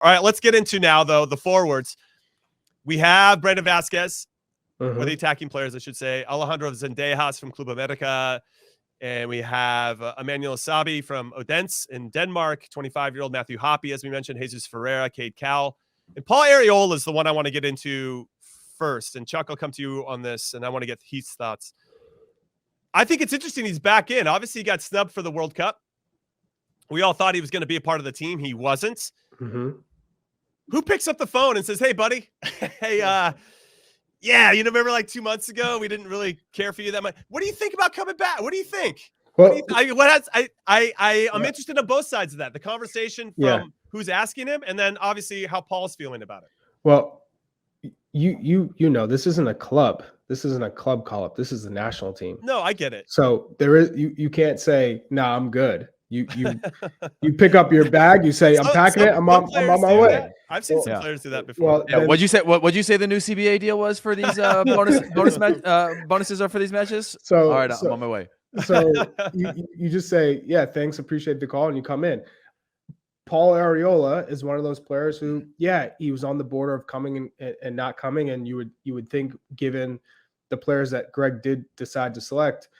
All right, let's get into now, though, the forwards. We have Brandon Vasquez, or the attacking players, I should say. Alejandro Zendejas from Club America. And we have Emmanuel Sabi from Odense in Denmark, 25-year-old Matthew Hoppe, as we mentioned, Jesus Ferreira, Cade Cowell. And Paul Arriola is the one I want to get into first. And Chuck, I'll come to you on this, and I want to get Heath's thoughts. I think it's interesting he's back in. Obviously, he got snubbed for the World Cup. We all thought he was going to be a part of the team. He wasn't. Who picks up the phone and says, hey, buddy, hey, yeah, you remember like 2 months ago, we didn't really care for you that much. What do you think about coming back? What do you think? Well, I'm interested in both sides of that. The conversation from who's asking him, and then obviously how Paul's feeling about it. Well, you know, this isn't a club. This isn't a club call-up. This is the national team. No, I get it. So there is you can't say, "Nah, I'm good." You pick up your bag. You say, "I'm packing it. I'm on my way." That. I've seen some players do that before. Well, what'd you say? What'd you say the new CBA deal was for these bonuses are for these matches? So all right, I'm on my way. So you just say, "Yeah, thanks, appreciate the call," and you come in. Paul Arriola is one of those players who, he was on the border of coming and not coming, and you would think, given the players that Greg did decide to select,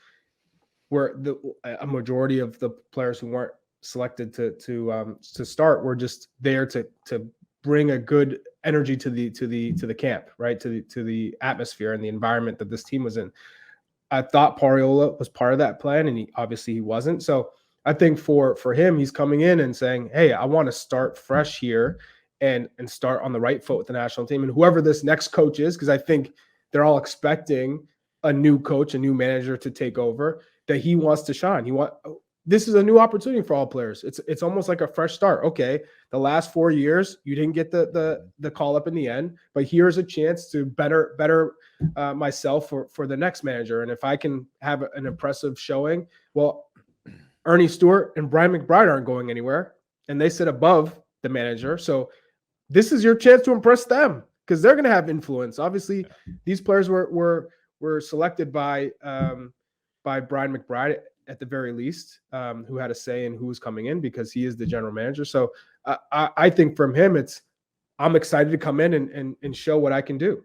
where a majority of the players who weren't selected to start were just there to bring a good energy to the camp, right? To the atmosphere and the environment that this team was in. I thought Paul Arriola was part of that plan, and he wasn't. So I think for him, he's coming in and saying, hey, I want to start fresh here and start on the right foot with the national team. And whoever this next coach is, because I think they're all expecting a new coach, a new manager to take over, that he wants to shine. This is a new opportunity for all players. It's almost like a fresh start. Okay, the last 4 years, you didn't get the call up in the end, but here's a chance to better myself for the next manager. And if I can have an impressive showing, well, Ernie Stewart and Brian McBride aren't going anywhere, and they sit above the manager. So this is your chance to impress them, because they're going to have influence. Obviously, these players were selected by Brian McBride at the very least, who had a say in who was coming in, because he is the general manager. So I think from him, I'm excited to come in and show what I can do.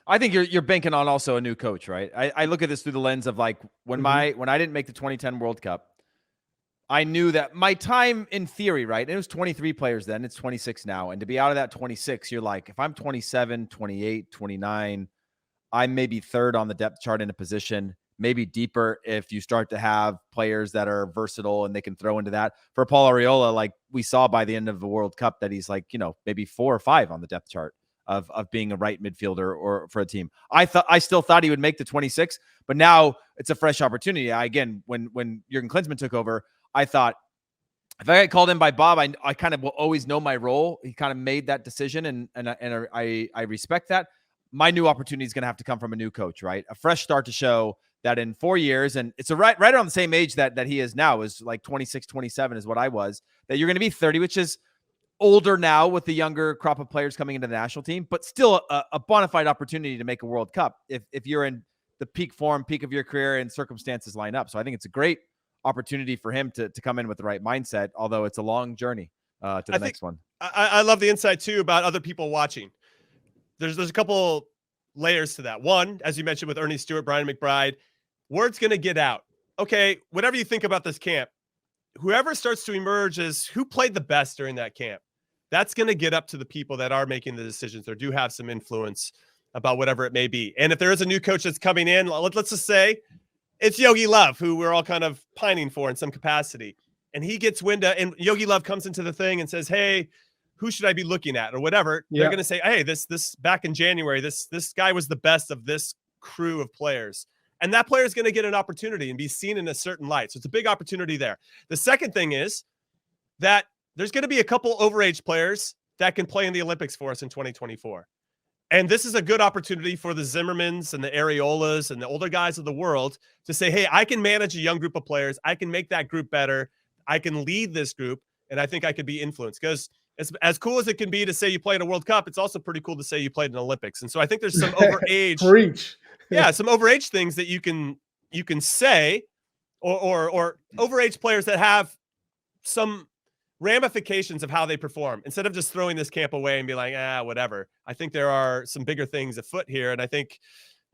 I think you're banking on also a new coach, right? I look at this through the lens of like when I didn't make the 2010 World Cup, I knew that my time in theory, right? And it was 23 players then, it's 26 now. And to be out of that 26, you're like, if I'm 27, 28, 29, I'm maybe third on the depth chart in a position, maybe deeper if you start to have players that are versatile and they can throw into that. For Paul Arriola, like we saw by the end of the World Cup, that he's like, maybe 4 or 5 on the depth chart of being a right midfielder or for a team. I still thought he would make the 26, but now it's a fresh opportunity. Again, when Jurgen Klinsmann took over, I thought if I get called in by Bob, I kind of will always know my role. He kind of made that decision, and I respect that. My new opportunity is going to have to come from a new coach, right? A fresh start to show that in 4 years, and it's right around the same age that he is now, is like 26, 27 is what I was, that you're going to be 30, which is older now with the younger crop of players coming into the national team, but still a bona fide opportunity to make a World Cup if you're in the peak form, peak of your career, and circumstances line up. So I think it's a great opportunity for him to come in with the right mindset, although it's a long journey to the next one. I love the insight too about other people watching. There's a couple layers to that. One, as you mentioned with Ernie Stewart, Brian McBride, word's going to get out. Okay, whatever you think about this camp, whoever starts to emerge as who played the best during that camp, that's going to get up to the people that are making the decisions or do have some influence about whatever it may be. And if there is a new coach that's coming in, let's just say it's Yogi Love, who we're all kind of pining for in some capacity. And he gets wind of, and Yogi Love comes into the thing and says, hey, who should I be looking at or whatever? Yeah. They're going to say, hey, this back in January, this guy was the best of this crew of players. And that player is going to get an opportunity and be seen in a certain light. So it's a big opportunity there. The second thing is that there's going to be a couple overage players that can play in the Olympics for us in 2024. And this is a good opportunity for the Zimmermans and the Arriolas and the older guys of the world to say, hey, I can manage a young group of players. I can make that group better. I can lead this group. And I think I could be influenced, because as cool as it can be to say you played a World Cup, it's also pretty cool to say you played in Olympics. And so I think there's some overage, some overage things that you can say, or overage players that have some ramifications of how they perform instead of just throwing this camp away and be like, whatever. I think there are some bigger things afoot here. And I think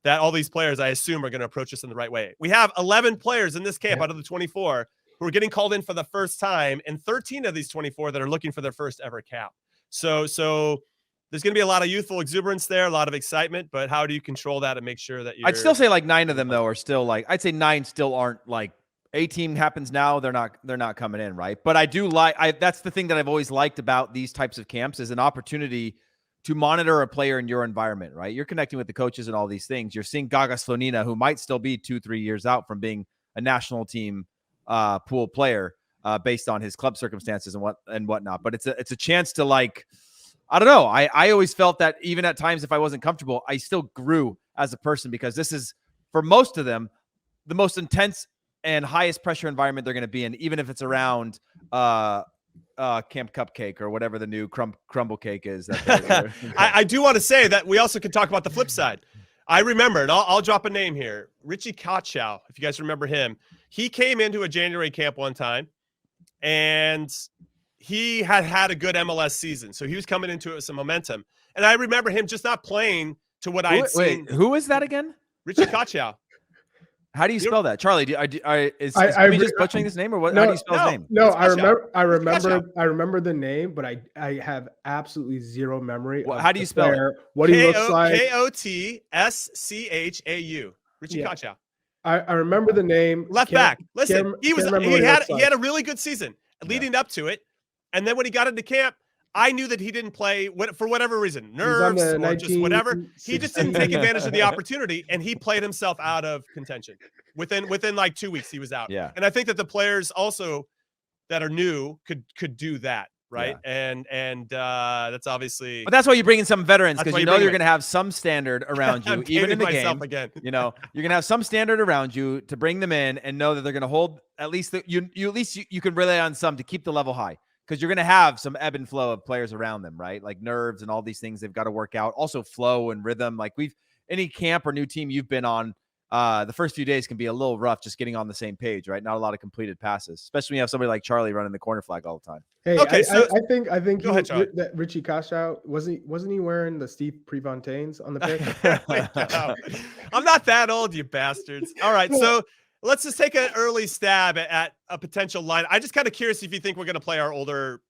that all these players, I assume, are going to approach this in the right way. We have 11 players in this camp out of the 24 who are getting called in for the first time, and 13 of these 24 that are looking for their first ever cap. So there's going to be a lot of youthful exuberance there, a lot of excitement, but how do you control that and make sure that you're... I'd still say like 9 of them though are still like, I'd say 9 still aren't like, A team happens now, they're not coming in, right? But I do that's the thing that I've always liked about these types of camps is an opportunity to monitor a player in your environment, right? You're connecting with the coaches and all these things. You're seeing Gaga Slonina, who might still be 2-3 years out from being a national team pool player based on his club circumstances and whatnot. But it's a chance to, like, I don't know. I always felt that even at times if I wasn't comfortable, I still grew as a person because this is, for most of them, the most intense and highest pressure environment they're going to be in, even if it's around Camp Cupcake or whatever the new crumble cake is. I do want to say that we also could talk about the flip side. I remember, and I'll drop a name here, Richie Kochow, if you guys remember him. He came into a January camp one time, and he had a good MLS season, so he was coming into it with some momentum. And I remember him just not playing to what I had seen. Wait, who is that again? Richie Kochow. How do you spell that, Charlie? Is me just butchering his name, or what? No, how do you spell his name? No, I remember the name, but I have absolutely zero memory. How do you spell it? What he looks like? Kotschau. Richie Kochow. I remember the name. Left back. Listen, he had a really good season leading up to it, and then when he got into camp, I knew that he didn't play for whatever reason, nerves or just whatever. He just didn't take advantage of the opportunity, and he played himself out of contention. Within like 2 weeks, he was out. Yeah. And I think that the players also that are new could do that, right? Yeah. And that's obviously. But that's why you bring in some veterans, because you know you're going to have some standard around you, even in the game. Again. You know, you're going to have some standard around you to bring them in and know that they're going to hold at least you can rely on some to keep the level high. Because you're going to have some ebb and flow of players around them, right? Like nerves and all these things they've got to work out. Also flow and rhythm. Like any camp or new team you've been on, the first few days can be a little rough just getting on the same page, right? Not a lot of completed passes, especially when you have somebody like Charlie running the corner flag all the time. Hey, okay, I think go ahead, Charlie. that Richie Kochow wasn't he wearing the Steve Prefontaines on the pitch? I'm not that old, you bastards. All right, so let's just take an early stab at a potential line. I'm just kind of curious if you think we're going to play our older,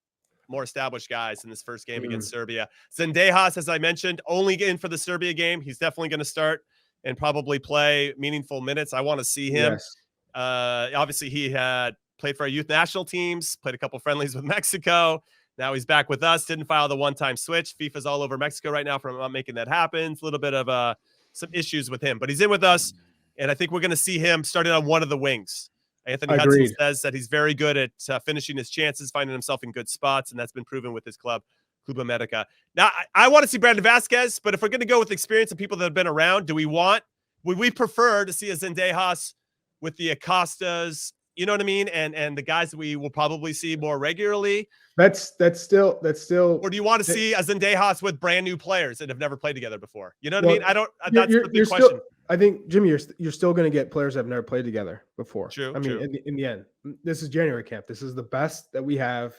more established guys in this first game against Serbia. Zendejas, as I mentioned, only in for the Serbia game. He's definitely going to start and probably play meaningful minutes. I want to see him. Yes. Obviously, he had played for our youth national teams, played a couple friendlies with Mexico. Now he's back with us. Didn't file the one-time switch. FIFA's all over Mexico right now for not making that happen. It's a little bit of some issues with him, but he's in with us. And I think we're going to see him starting on one of the wings. Anthony Hudson says that he's very good at finishing his chances, finding himself in good spots, and that's been proven with his club, Club America. Now, I want to see Brandon Vasquez, but if we're going to go with experience and people that have been around, would we prefer to see a Zendejas with the Acostas, you know what I mean, and the guys that we will probably see more regularly? That's still. Or do you want to see a Zendejas with brand new players that have never played together before? You know what I mean? That's the big question. I think, Jimmy, you're still going to get players that have never played together before. True. I mean, in the end, this is January camp. This is the best that we have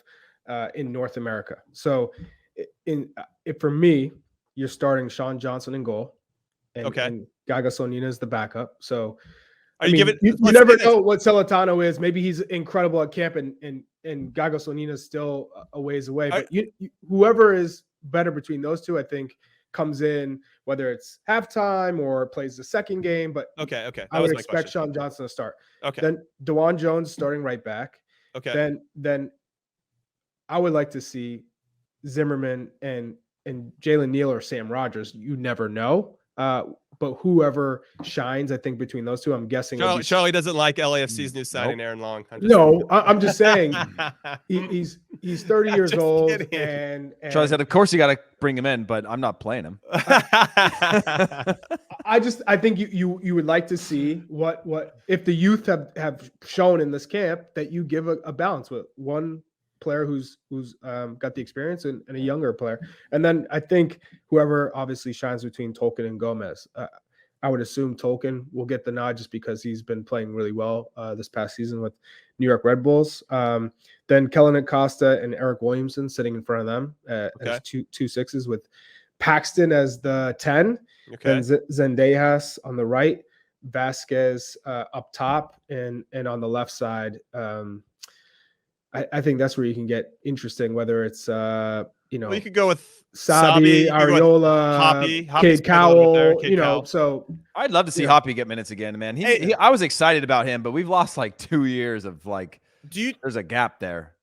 in North America. So, for me, you're starting Sean Johnson in goal, and Gaga Slonina is the backup. So, you never know what Celentano is. Maybe he's incredible at camp, and Gaga Slonina is still a ways away. But whoever is better between those two, I think, comes in, whether it's halftime or plays the second game. But I would expect Sean Johnson to start. Then DeJuan Jones starting right back. Then I would like to see Zimmerman and Jalen Neal or Sam Rogers. You never know. But whoever shines, I think between those two, I'm guessing. Charlie doesn't like LAFC's new signing, Aaron Long. I'm just saying he's 30 years old, and Charlie said, "Of course you got to bring him in, but I'm not playing him." I think you would like to see what if the youth have shown in this camp that you give a balance with one player who's got the experience and a younger player. And then I think whoever obviously shines between Tolkien and Gomez. I would assume Tolkien will get the nod just because he's been playing really well this past season with New York Red Bulls. Then Kellen Acosta and Eric Williamson sitting in front of them as two sixes, with Paxton as the 10. Okay. Then Zendejas on the right, Vasquez up top, and on the left side. I think that's where you can get interesting, whether it's Well, you could go with Sabi, you could go with Ariola, Hoppy, Cade Cowell, Cowell. I'd love to see Yeah. Hoppy get minutes again, man. I was excited about him, but we've lost like 2 years of like. There's a gap there.